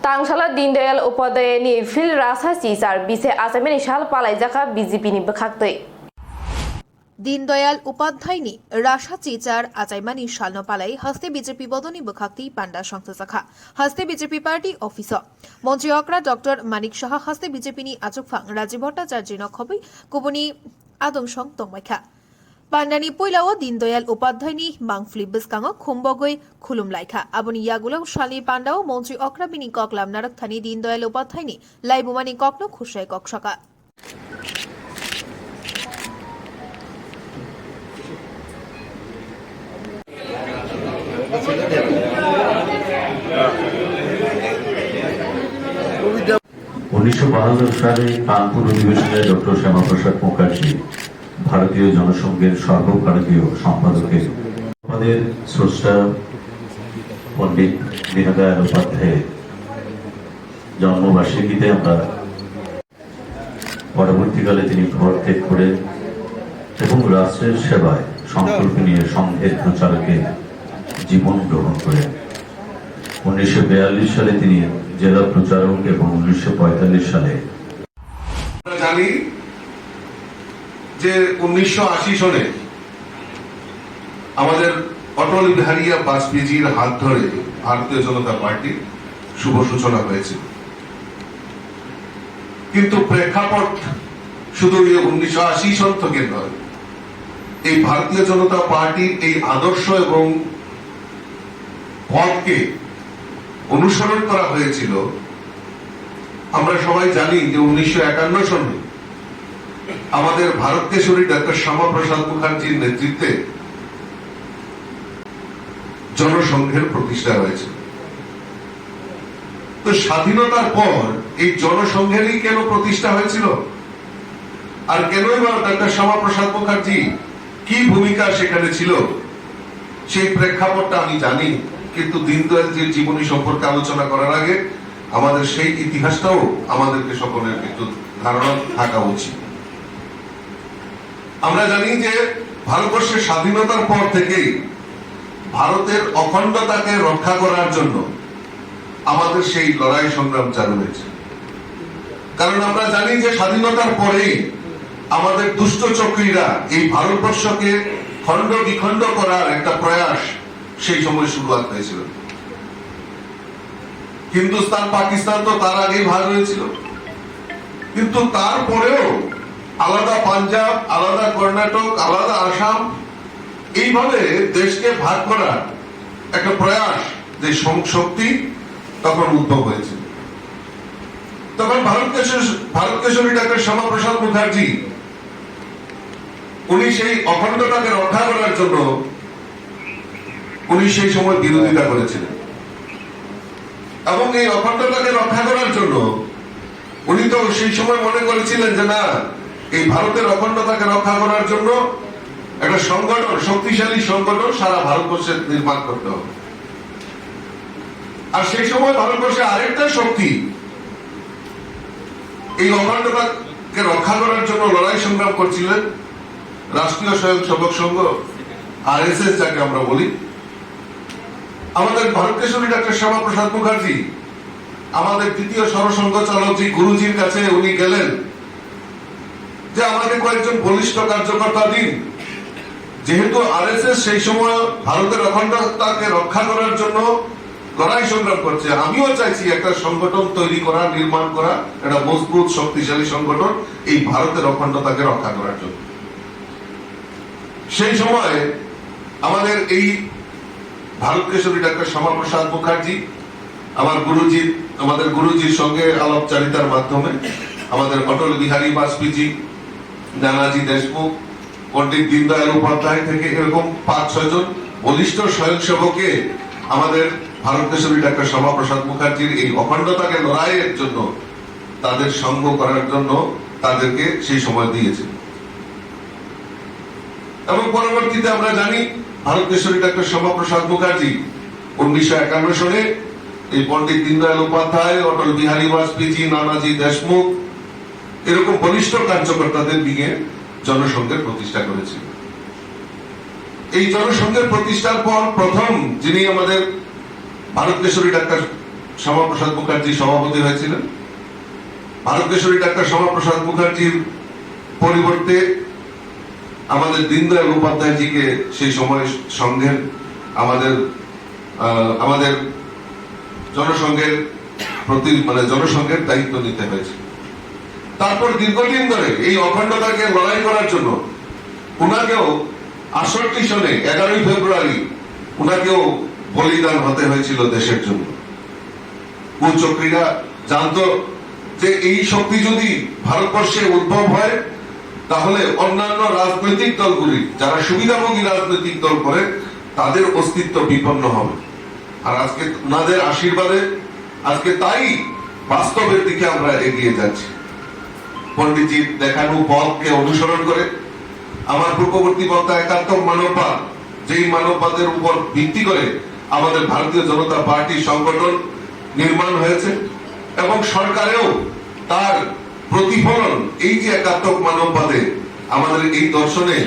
Tangsalah Deen Dayal Upadhyay ni fil rasa cisar bise achaima ni sal palaijakha BJP ni bwkhaktwi Deen Dayal Upadhyay नि राशा चीचार आचाइमानी शालनो पालाई हस्ते BJP बदनी बखाक्ति पांडा संस्थाखा हस्ते BJP party officer मंत्री अकरा doctor Manik Shah हस्ते BJP नि आचुकफां राजीव भट्टाचार्य नखबै कुबनी आदमसंग तंमाइखा पांडानी पुइलाओ दीन दयाल उपाध्याय नि मांगफ्लि बिस्कांगो खुम्बगै खुलुम लाइखा आबनी यागुलाव शालनि पांडाओ मंत्री अकरा बिनि ककलाम नारक थानी दीन दयाल उपाध्याय नि लाइबुमानी ककनो खुशाय कक्षका সালে কানপুর অধিবেশনে ডক্টর শ্যামাপ্রসাদ মুখার্জি ভারতীয় জনসংঘের সর্বভারতীয় সম্পাদকের আমাদের স্রষ্টা পণ্ডিত দীনদয়াল উপাধ্যায়ের জন্মবার্ষিকীতে আমরা পরবর্তীকালে তিনি ঘর ত্যাগ করেন এবং রাষ্ট্রের সেবায় সংকল্প নিয়ে সংঘের প্রচারকে জীবন গ্রহণ করেন। 1942 সালে তিনি জেলা প্রচারক এবং 1945 সালে আমরা জানি যে 1980 সনে আমাদের অটল বিহারী বাজপেয়ীর হাত ধরে ভারতীয় জনতা পার্টি শুভ সূচনা হয়েছিল, কিন্তু প্রেক্ষাপট শুধু 1980 সন থেকে নয়, এই ভারতীয় জনতা পার্টির এই আদর্শ এবং পথকে অনুসরণ করা হয়েছিল। আমরা সবাই জানি যে 1951 সনে আমাদের ভারত কেশরী ডক্টর শ্যামাপ্রসাদ মুখার্জির নেতৃত্বে জনসংঘের প্রতিষ্ঠা হয়েছে। তো স্বাধীনতার পর এই জনসংঘেরই কেন প্রতিষ্ঠা হয়েছিল, আর কেনই বা ডক্টর শ্যামাপ্রসাদ মুখার্জি কি ভূমিকা সেখানে ছিল, সেই প্রেক্ষাপটটা আমি জানি, কিন্তু দীন দয়ালজির জীবনী সম্পর্কে আলোচনা করার আগে আমাদের সেই ইতিহাসটাও আমাদেরকে সকলের একটু ধারণা থাকা উচিত। আমরা জানি যে ভারতবর্ষের স্বাধীনতার পর থেকেই ভারতের অখণ্ডতাকে রক্ষা করার জন্য আমাদের সেই লড়াই সংগ্রাম চালু হয়েছে। কারণ আমরা জানি যে স্বাধীনতার পরেই আমাদের দুষ্ট চক্রীরা এই ভারতবর্ষকে খণ্ড বিখণ্ড করার একটা প্রয়াস সেই সময় শুরুয়াত হয়েছিল। হিন্দুস্তান পাকিস্তান তো তার আগেই ভাগ হয়েছিল, কিন্তু তারপরেও আলাদা পাঞ্জাব, আলাদা কর্ণাটক, আলাদা আসাম, এইভাবে দেশকে ভাগ করার একটা প্রয়াস, যে শক্তি তখন উদ্ভব হয়েছিল। তখন ভারত কেশরী ডক্টর শ্যামাপ্রসাদ মুখার্জি উনি সেই অখণ্ডতাকে রক্ষা করার জন্য উনি সেই সময় বিরোধিতা করেছিলেন, এবং এই অখণ্ডতাকে রক্ষা করার জন্য উনি তো সেই সময় মনে করেছিলেন যে না, এই ভারতের অখণ্ডতাকে রক্ষা করার জন্য একটা সংগঠন, শক্তিশালী সংগঠন সারা ভারতবর্ষে নির্মাণ করতে হবে। আর সেই সময় ভারতবর্ষে আরেকটা শক্তি এই অখণ্ডতাকে রক্ষা করার জন্য লড়াই সংগ্রাম করছিলেন, রাষ্ট্রীয় স্বয়ংসেবক সংঘ, RSS যাকে আমরা বলি। আমাদের ভারত কেশরী ডক্টর শ্যামাপ্রসাদ মুখার্জি আমাদের দ্বিতীয় সরসংঘ চালক যে গুরুজির কাছে উনি গেলেন যে আমাকে কয়েকজন বলিষ্ঠ কার্যকর্তা দিন, যেহেতু RSS সেই সময় ভারতের অখণ্ডতাকে রক্ষা করার জন্য লড়াই সংগ্রাম করছে, আমিও চাইছি একটা সংগঠন তৈরি করা, নির্মাণ করা, একটা মজবুত শক্তিশালী সংগঠন এই ভারতের অখণ্ডতাকে রক্ষা করার জন্য। সেই সময় আমাদের এই ভারত কেশরী ডক্টর শ্যামাপ্রসাদ মুখার্জি আমাদের গুরুজির সঙ্গে আলাপচারিতার মাধ্যমে আমাদের অটল বিহারী বাজপেয়ী, নানাজি দেশমুখ, পণ্ডিত দীন দয়াল উপাধ্যায় থেকে এরকম 5-6 জন বলিষ্ঠ স্বয়ংসেবকে আমাদের ভারত কেশরী ডক্টর শ্যামাপ্রসাদ মুখার্জির এই অখণ্ডতাকে লড়াইয়ের জন্য তাদের সঙ্গ করার জন্য তাদেরকে সেই সময় দিয়েছে। এবং পরবর্তীতে আমরা জানি ভারত কেশরী ডক্টর শ্যামাপ্রসাদ মুখার্জি 1951 সনে এই পণ্ডিত দীন দয়াল উপাধ্যায়, অটল বিহারী বাজপেয়ী, নানাজি দেশমুখ এরকম বলিষ্ঠ কার্যকর্তাদের নিয়ে জনসংঘের প্রতিষ্ঠা করেছিল। এই জনসংঘের প্রতিষ্ঠার পর প্রথম যিনি আমাদের ভারত কেশরী ডাক্তার শ্যামাপ্রসাদ মুখার্জি সভাপতি হয়েছিলেন। ভারত কেশরী ডাক্তার শ্যামাপ্রসাদ মুখার্জির পরিবর্তে আমাদের দীনদয়াল উপাধ্যায়জিকে সেই সময় সংঘের আমাদের জনসংঘের জনসংঘের দায়িত্ব নিতে হয়েছে। তারপর দীর্ঘদিন ধরে এই অখণ্ডতাকে লড়াই করার জন্য উনাকেও 68 সনে 11ই ফেব্রুয়ারি উনাকেও বলিদান হতে হয়েছিল দেশের জন্য। কুচক্রীরা জানতো যে এই শক্তি যদি ভারতবর্ষে উদ্ভব হয় তাহলে অন্যান্য রাজনৈতিক দলগুলি যারা সুবিধাভোগী রাজনৈতিক দল করে তাদের অস্তিত্ব বিপন্ন হবে। আর আজকে ওনাদের আশীর্বাদে আজকে তাই বাস্তবের দিকে আমরা এগিয়ে যাচ্ছি। পণ্ডিতজির দেখানো পথকে অনুসরণ করে আমার পূর্ববর্তী বক্তা একাত্তর মানববাদ, যেই মানববাদের উপর ভিত্তি করে আমাদের ভারতীয় জনতা পার্টি সংগঠন নির্মাণ হয়েছে এবং সরকারেও তার প্রতিফলন এই যে একাত্তর মানববাদে আমাদের এই দর্শনে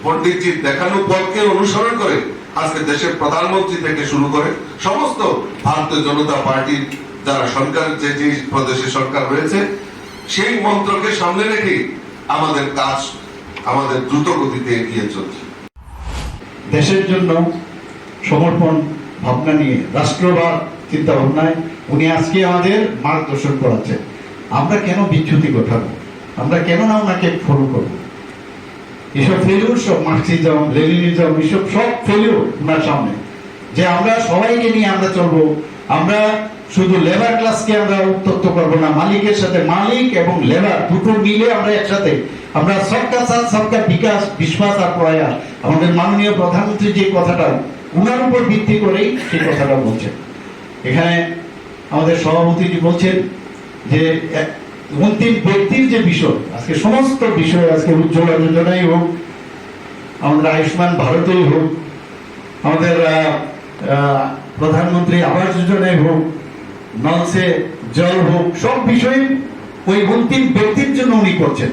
পণ্ডিতজির দেখানো পথকে অনুসরণ করে আজকে দেশের প্রধানমন্ত্রী থেকে শুরু করে সমস্ত ভারতীয় জনতা পার্টির যারা সরকার যে প্রদেশে সরকার রয়েছে সেই মন্ত্রকে সামনে রেখে আমাদের কাজ আমাদের দ্রুত গতিতে এগিয়ে চলছে। দেশের জন্য সমর্পণ ভাবনা নিয়ে রাষ্ট্রবাদ চিন্তা ভাবনায় উনি আজকে আমাদের মার্গদর্শন করাচ্ছেন। আমরা কেন বিচ্যুতি ঘটাবো? আমরা কেন না ওনাকে ফলো করবো? এসব ফেলিউর, সব মার্কসিজম, লেনিনিজম, এসব সব ফেলিউর ওনার সামনে। যে আমরা সবাইকে নিয়ে আমরা চলবো, আমরা শুধু লেবার ক্লাসকে আমরা উত্তপ্ত করবো না, মালিকের সাথে মালিক এবং লেবার দুটো মিলে আমরা একসাথে আমরা সবকা সাথ সবকা বিকাশ, বিশ্বাস আর প্রয়াস। আমাদের মাননীয় প্রধানমন্ত্রী যে কথাটা উনার উপর ভিত্তি করেই সেই কথাটা বলছেন। এখানে আমাদের সভাপতিজি বলছেন যে অন্তিম ব্যক্তির যে বিষয়, আজকে সমস্ত বিষয়, আজকে উজ্জ্বলা যোজনাই হোক, আমাদের আয়ুষ্মান ভারতেই হোক, আমাদের প্রধানমন্ত্রী আবাস যোজনায় হোক, নল সে জল হোক, সব বিষয় ওই অন্তিম ব্যক্তির জন্য উনি করছেন।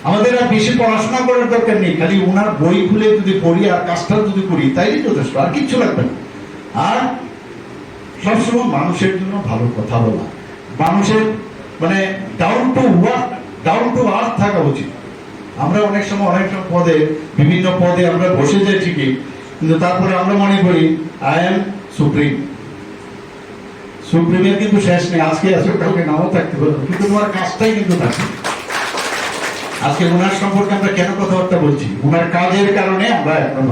আমাদের আর বেশি পড়াশোনা করার দরকার নেই, খালি ওনার বই খুলে যদি পড়ি আর কাজটা যদি করি তাইলে যথেষ্ট, আর কিচ্ছু লাগবে না। আর সবসময় মানুষের জন্য ভালো কথা বলা, মানুষের ডাউন টু আর্থ থাকা উচিত। আমরা অনেক সময় পদে, বিভিন্ন পদে আমরা বসে যাই ঠিকই, কিন্তু তারপরে আমরা মনে করি আই এম সুপ্রিম। সুপ্রিমের কিন্তু শেষ নেই, আজকে আছে কাউকে নাও থাকতে পারবে, কিন্তু তোমার কাজটাই কিন্তু থাকবে। আজকে ওনার সম্পর্কে আমরা কেন কথাবার্তা বলছি? ওনার কাজের কারণে আমরা এখন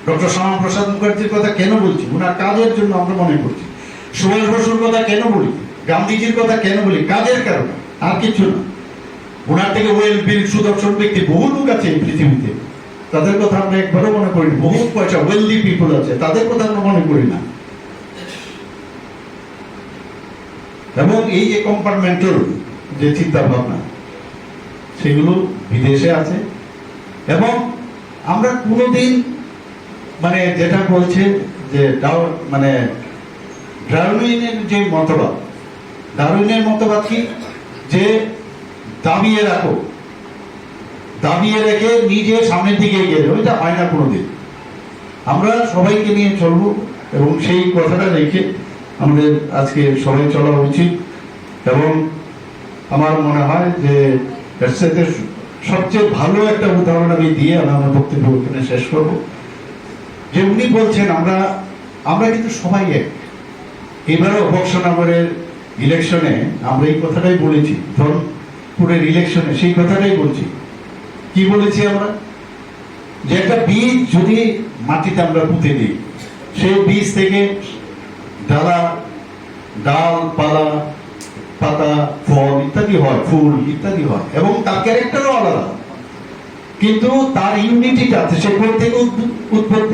ডক্টর শ্যামাপ্রসাদ মুখার্জির কথা কেন বলছি? ওনার কাজের জন্য আমরা মনে করছি। সুভাষ বসুর কথা কেন বলি? গান্ধীজির কথা কেন বলি? কাজের কারণে, আর কিছু না। ওনার থেকে ওয়েল বিল্ড সুদর্শন ব্যক্তি বহু লোক আছে এই পৃথিবীতে, তাদের কথা আমরা একবারও মনে করি না। বহু পয়সা ওয়েলদি পিপল আছে, তাদের কথা আমরা মনে করি না। এবং এই যে কম্পার্টমেন্টাল যে চিন্তা ভাবনা, সেগুলো বিদেশে আছে। এবং আমরা কোনোদিন যেটা বলছে যে ডারউইনের যে মতবাদ, ডারউইনের মতবাদ কি? যে দাবিয়ে রাখো, দাবিয়ে রেখে নিজে সামনের দিকে গেলে ওইটা হয় না কোনোদিন। আমরা সবাইকে নিয়ে চলবো এবং সেই কথাটা রেখে আমাদের আজকে সবাই চলা উচিত। এবং আমার মনে হয় যে এর সাথে সবচেয়ে ভালো একটা উদাহরণ আমি দিয়ে আমার বক্তব্য এখানে শেষ করব। যে উনি বলছেন আমরা কিন্তু সবাই এক। এবারও বক্সনগরের ইলেকশনে আমরা এই কথাটাই বলেছি, ধনপুরের ইলেকশনে সেই কথাটাই বলছি। কি বলেছি আমরা? যে একটা বীজ যদি মাটিতে আমরা পুঁতে দিই, সেই বীজ থেকে ডাল, পালা, পাতা, ফল ইত্যাদি হয়, ফুল ইত্যাদি হয়, এবং তার ক্যারেক্টারও আলাদা, কিন্তু তার ইউনিটিটা আছে, সে থেকে উৎপত্তি।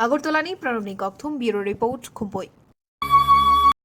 আগরতলা প্রারম্ভিক অক্থম ব্যুরো রিপোর্ট খুম্পই।